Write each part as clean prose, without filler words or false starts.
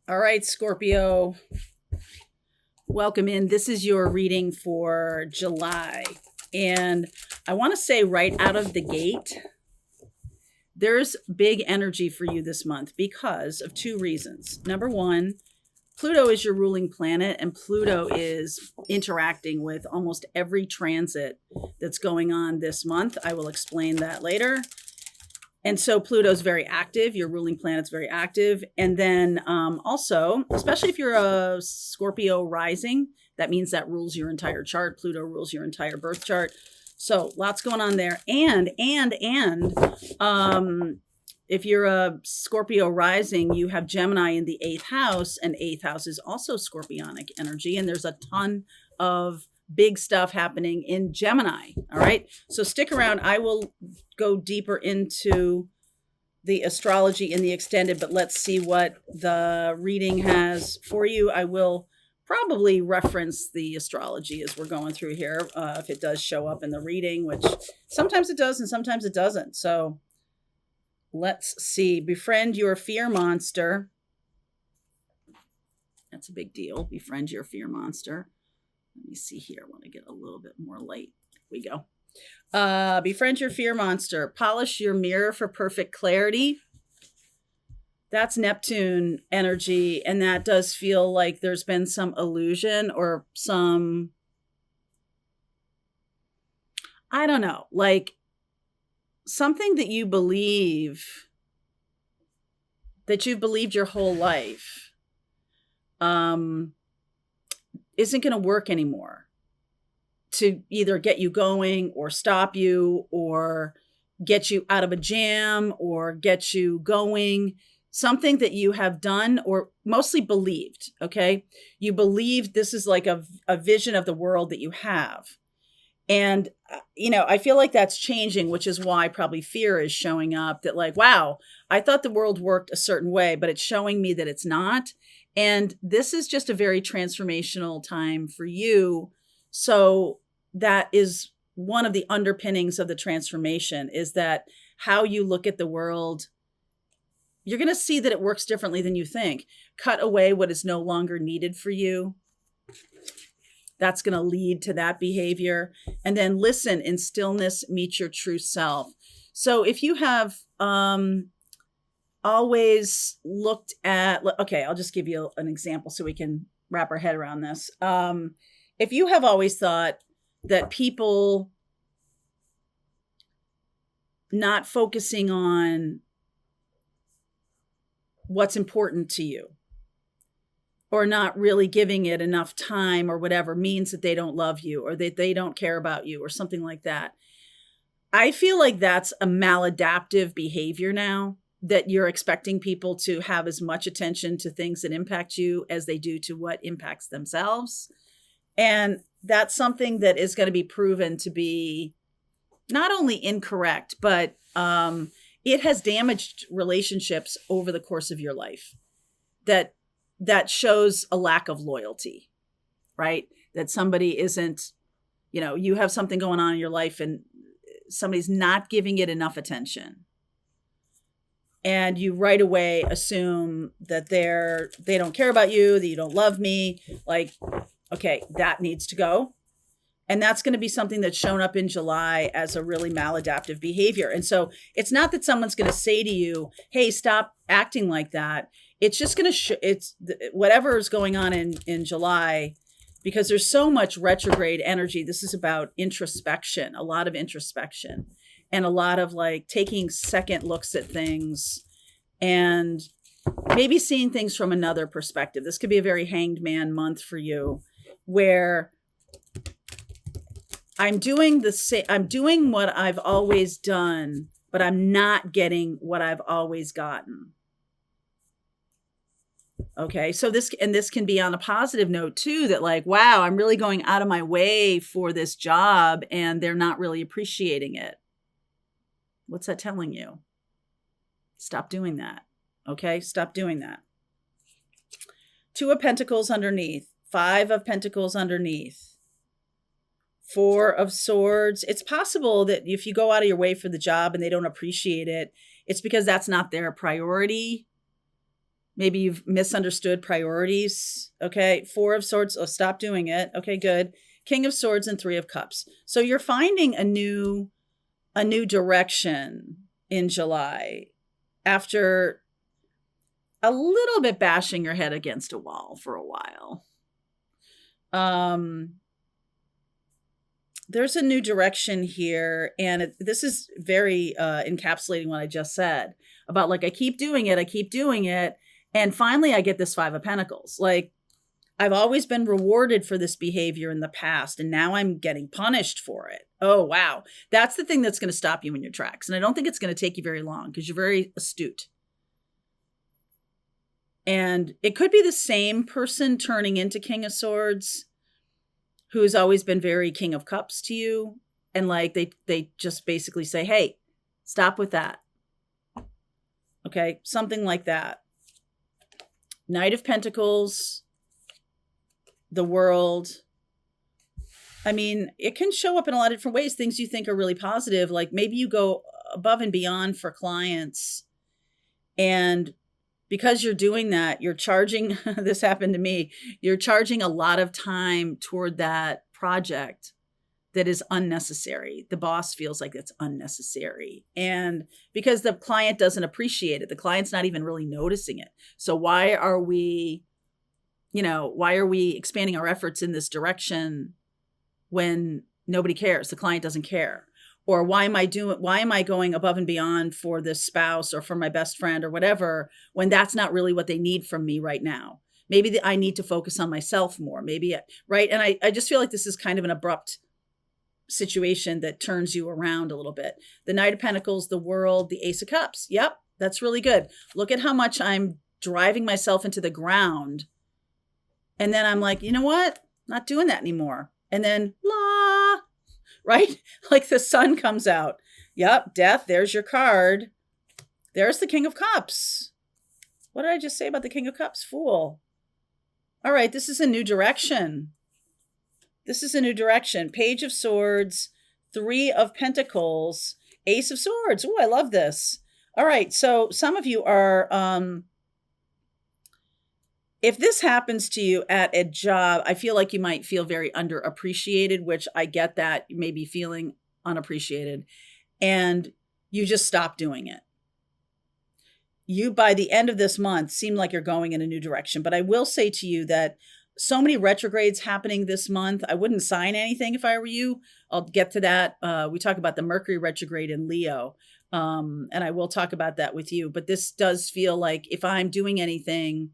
All right, Scorpio, welcome in. This is your reading for July. And I want to say right out of the gate, there's big energy for you this month because of two reasons. Number one, Pluto is your ruling planet, and Pluto is interacting with almost every transit that's going on this month. I will explain that later. And so Pluto's very active. Your ruling planet's very active. And then also, especially if you're a Scorpio rising, that means that rules your entire chart. Pluto rules your entire birth chart. So lots going on there. And if you're a Scorpio rising, you have Gemini in the eighth house, and eighth house is also Scorpionic energy. And there's a ton of big stuff happening in Gemini. All right. So stick around. I will go deeper into the astrology in the extended, but let's see what the reading has for you. I will probably reference the astrology as we're going through here, if it does show up in the reading, which sometimes it does and sometimes it doesn't. So let's see. Befriend your fear monster. That's a big deal. Befriend your fear monster. Let me see here. I want to get a little bit more light. Here we go. Befriend your fear monster. Polish your mirror for perfect clarity. That's Neptune energy. And that does feel like there's been some illusion or some, I don't know, like something that you believe, that you've believed your whole life, isn't going to work anymore to either get you going or stop you or get you out of a jam or get you going. Something that you have done or mostly believed, okay? You believe this is like a vision of the world that you have. And, I feel like that's changing, which is why probably fear is showing up that like, wow, I thought the world worked a certain way, but it's showing me that it's not. And this is just a very transformational time for you. So that is one of the underpinnings of the transformation, is that how you look at the world, you're going to see that it works differently than you think. Cut away what is no longer needed for you. That's going to lead to that behavior. And then listen in stillness, meet your true self. So if you have always looked at, okay, I'll just give you an example so we can wrap our head around this. If you have always thought that people not focusing on what's important to you, or not really giving it enough time or whatever, means that they don't love you or that they don't care about you or something like that. I feel like that's a maladaptive behavior now, that you're expecting people to have as much attention to things that impact you as they do to what impacts themselves. And that's something that is going to be proven to be not only incorrect, but it has damaged relationships over the course of your life. That shows a lack of loyalty, right? That somebody isn't, you have something going on in your life and somebody's not giving it enough attention. And you right away assume that they don't care about you, that you don't love me. Like, okay, that needs to go. And that's going to be something that's shown up in July as a really maladaptive behavior. And so it's not that someone's going to say to you, hey, stop acting like that. It's just going to, it's whatever is going on in July, because there's so much retrograde energy. This is about introspection, a lot of introspection, and a lot of like taking second looks at things and maybe seeing things from another perspective. This could be a very hanged man month for you, where I'm doing what I've always done, but I'm not getting what I've always gotten. Okay. So this can be on a positive note too, that like, wow, I'm really going out of my way for this job and they're not really appreciating it. What's that telling you? Stop doing that. Okay. Stop doing that. Two of Pentacles underneath, Five of Pentacles underneath, Four of Swords. It's possible that if you go out of your way for the job and they don't appreciate it, it's because that's not their priority. Maybe you've misunderstood priorities. Okay. Four of Swords. Oh, stop doing it. Okay, good. King of Swords and Three of Cups. So you're finding a new direction in July after a little bit bashing your head against a wall for a while. There's a new direction here, and this is very encapsulating what I just said about, like, I keep doing it, and finally I get this Five of Pentacles. Like, I've always been rewarded for this behavior in the past, and now I'm getting punished for it. Oh, wow. That's the thing that's going to stop you in your tracks, and I don't think it's going to take you very long because you're very astute. And it could be the same person turning into King of Swords, who's always been very King of Cups to you. And like, they just basically say, hey, stop with that. Okay. Something like that. Knight of Pentacles, the World. I mean, it can show up in a lot of different ways. Things you think are really positive. Like maybe you go above and beyond for clients, and because you're doing that, you're charging, this happened to me, you're charging a lot of time toward that project that is unnecessary. The boss feels like it's unnecessary. And because the client doesn't appreciate it, the client's not even really noticing it. So why are we expanding our efforts in this direction when nobody cares? The client doesn't care. Or why am I going above and beyond for this spouse or for my best friend or whatever, when that's not really what they need from me right now? Maybe I need to focus on myself more, right? And I just feel like this is kind of an abrupt situation that turns you around a little bit. The Knight of Pentacles, the World, the Ace of Cups. Yep, that's really good. Look at how much I'm driving myself into the ground. And then I'm like, you know what? Not doing that anymore. And then, right? Like the sun comes out. Yep, Death, there's your card. There's the King of Cups. What did I just say about the King of Cups? Fool. All right, this is a new direction. Page of Swords, Three of Pentacles, Ace of Swords. Oh, I love this. All right, so some of you are, if this happens to you at a job, I feel like you might feel very underappreciated, which I get that you may be feeling unappreciated, and you just stop doing it. You, by the end of this month, seem like you're going in a new direction. But I will say to you that so many retrogrades happening this month, I wouldn't sign anything if I were you. I'll get to that. We talk about the Mercury retrograde in Leo, and I will talk about that with you. But this does feel like if I'm doing anything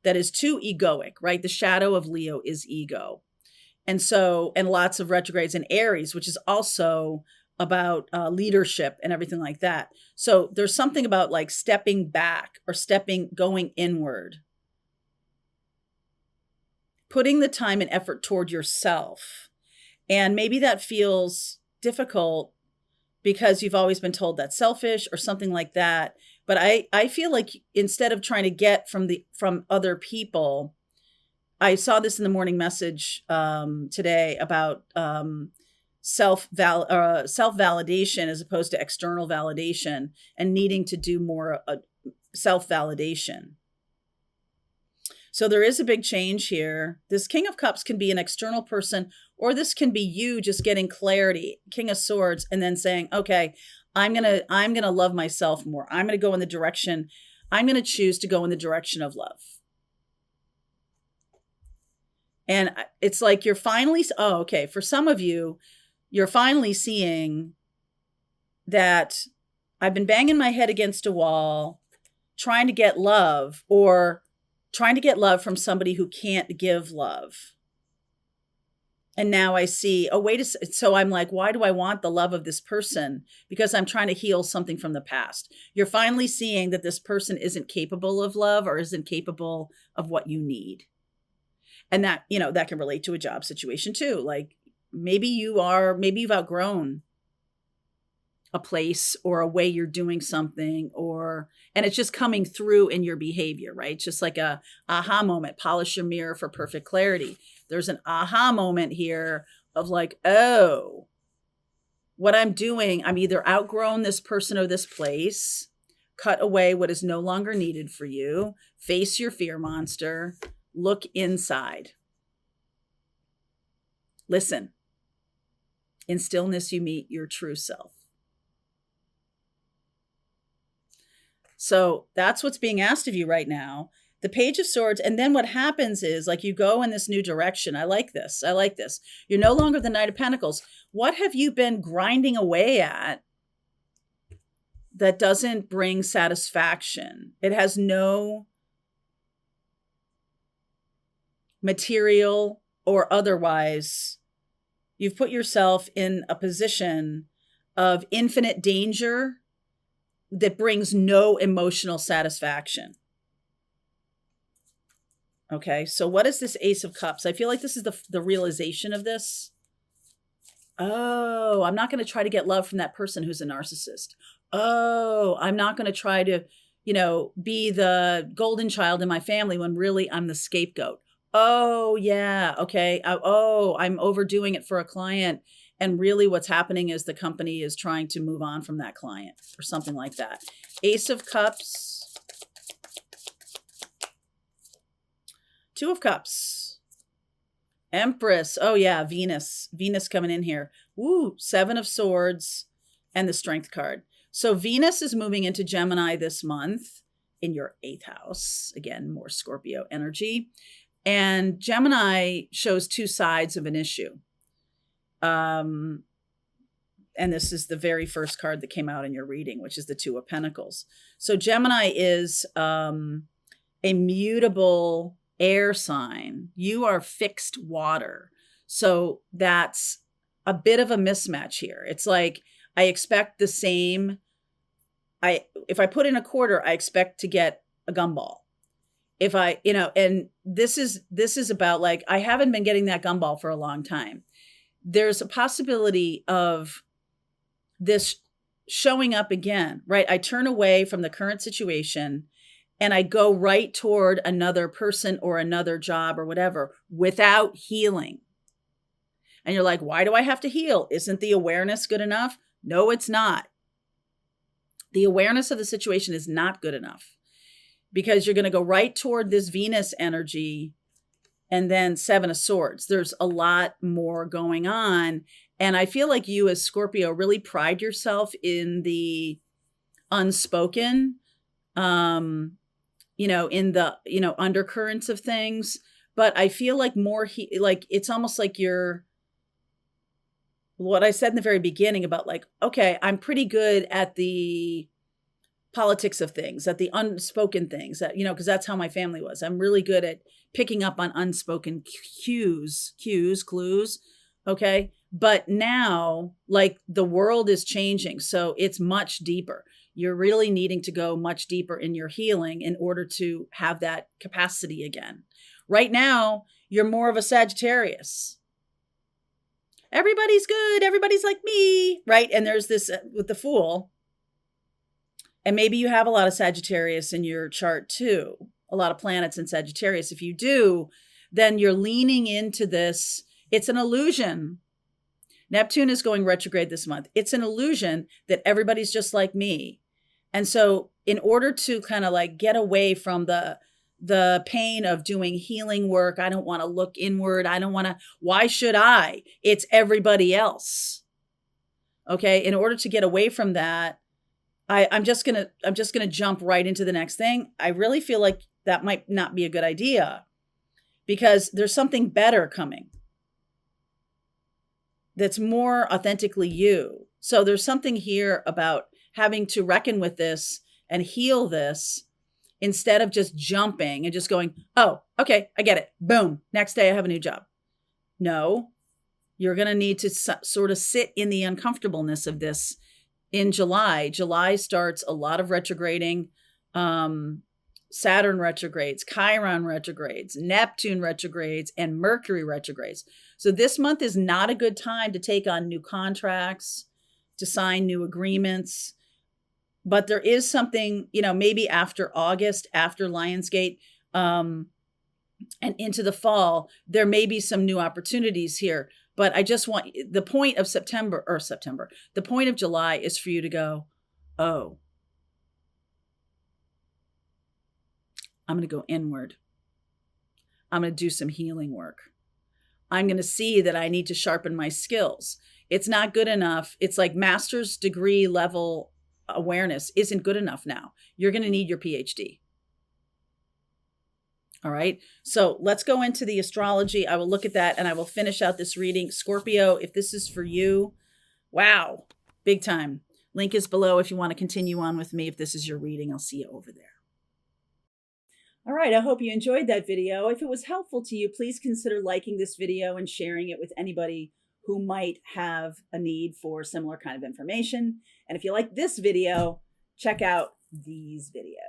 that is too egoic, right? The shadow of Leo is ego. And lots of retrogrades in Aries, which is also about leadership and everything like that. So there's something about like stepping back or going inward, putting the time and effort toward yourself. And maybe that feels difficult because you've always been told that's selfish or something like that. But I feel like instead of trying to get from other people, I saw this in the morning message today about self-validation as opposed to external validation, and needing to do more self-validation. So there is a big change here. This King of Cups can be an external person, or this can be you just getting clarity, King of Swords, and then saying, okay, I'm going to love myself more. I'm going to choose to go in the direction of love. And it's like you're finally, for some of you, you're finally seeing that I've been banging my head against a wall, trying to get love, or trying to get love from somebody who can't give love. And now I see, so I'm like, why do I want the love of this person? Because I'm trying to heal something from the past. You're finally seeing that this person isn't capable of love or isn't capable of what you need. And that, that can relate to a job situation too. Like maybe you've outgrown a place or a way you're doing something, and it's just coming through in your behavior, right? Just like a aha moment, polish your mirror for perfect clarity. There's an aha moment here of like, oh, what I'm doing, I'm either outgrown this person or this place. Cut away what is no longer needed for you. Face your fear monster. Look inside. Listen. In stillness, you meet your true self. So that's what's being asked of you right now. The Page of Swords. And then what happens is, like, you go in this new direction. I like this. I like this. You're no longer the Knight of Pentacles. What have you been grinding away at that doesn't bring satisfaction? It has no material or otherwise. You've put yourself in a position of infinite danger that brings no emotional satisfaction. Okay, so what is this Ace of Cups? I feel like this is the realization of this. Oh, I'm not going to try to get love from that person who's a narcissist. Oh, I'm not going to try to, be the golden child in my family when really I'm the scapegoat. Oh, yeah, okay. I'm overdoing it for a client. And really what's happening is the company is trying to move on from that client or something like that. Ace of Cups. Two of Cups. Empress. Oh, yeah, Venus. Venus coming in here. Ooh, Seven of Swords and the Strength card. So Venus is moving into Gemini this month in your 8th house. Again, more Scorpio energy. And Gemini shows two sides of an issue. And this is the very first card that came out in your reading, which is the Two of Pentacles. So Gemini is a mutable air sign. You are fixed water. So that's a bit of a mismatch here. It's like, I expect the same. If I put in a quarter, I expect to get a gumball. If I, and this is about, like, I haven't been getting that gumball for a long time. There's a possibility of this showing up again, right? I turn away from the current situation and I go right toward another person or another job or whatever without healing. And you're like, why do I have to heal? Isn't the awareness good enough? No, it's not. The awareness of the situation is not good enough because you're going to go right toward this Venus energy and then Seven of Swords. There's a lot more going on. And I feel like you as Scorpio really pride yourself in the unspoken, in the, undercurrents of things. But I feel like it's almost like you're, what I said in the very beginning about, like, okay, I'm pretty good at the politics of things, at the unspoken things, that, because that's how my family was. I'm really good at picking up on unspoken clues. Okay. But now, like, the world is changing. So it's much deeper. You're really needing to go much deeper in your healing in order to have that capacity again. Right now, you're more of a Sagittarius. Everybody's good. Everybody's like me, right? And there's this with the Fool. And maybe you have a lot of Sagittarius in your chart too. A lot of planets in Sagittarius. If you do, then you're leaning into this. It's an illusion. Neptune is going retrograde this month. It's an illusion that everybody's just like me. And so in order to kind of like get away from the pain of doing healing work, I don't want to look inward. I don't want to, why should I? It's everybody else. Okay. In order to get away from that, I'm just going to jump right into the next thing. I really feel like that might not be a good idea because there's something better coming that's more authentically you. So there's something here about having to reckon with this and heal this instead of just jumping and just going, oh, okay, I get it. Boom. Next day I have a new job. No, you're going to need to sort of sit in the uncomfortableness of this in July. July starts a lot of retrograding, Saturn retrogrades, Chiron retrogrades, Neptune retrogrades, and Mercury retrogrades. So this month is not a good time to take on new contracts, to sign new agreements. But there is something, maybe after August, after Lionsgate, and into the fall, there may be some new opportunities here. But I just want, the point of the point of July is for you to go, oh, I'm going to go inward. I'm going to do some healing work. I'm going to see that I need to sharpen my skills. It's not good enough. It's like master's degree level awareness isn't good enough now. You're going to need your PhD. All right. So let's go into the astrology. I will look at that and I will finish out this reading. Scorpio, if this is for you, wow, big time. Link is below if you want to continue on with me. If this is your reading, I'll see you over there. All right, I hope you enjoyed that video. If it was helpful to you, please consider liking this video and sharing it with anybody who might have a need for similar kind of information. And if you like this video, check out these videos.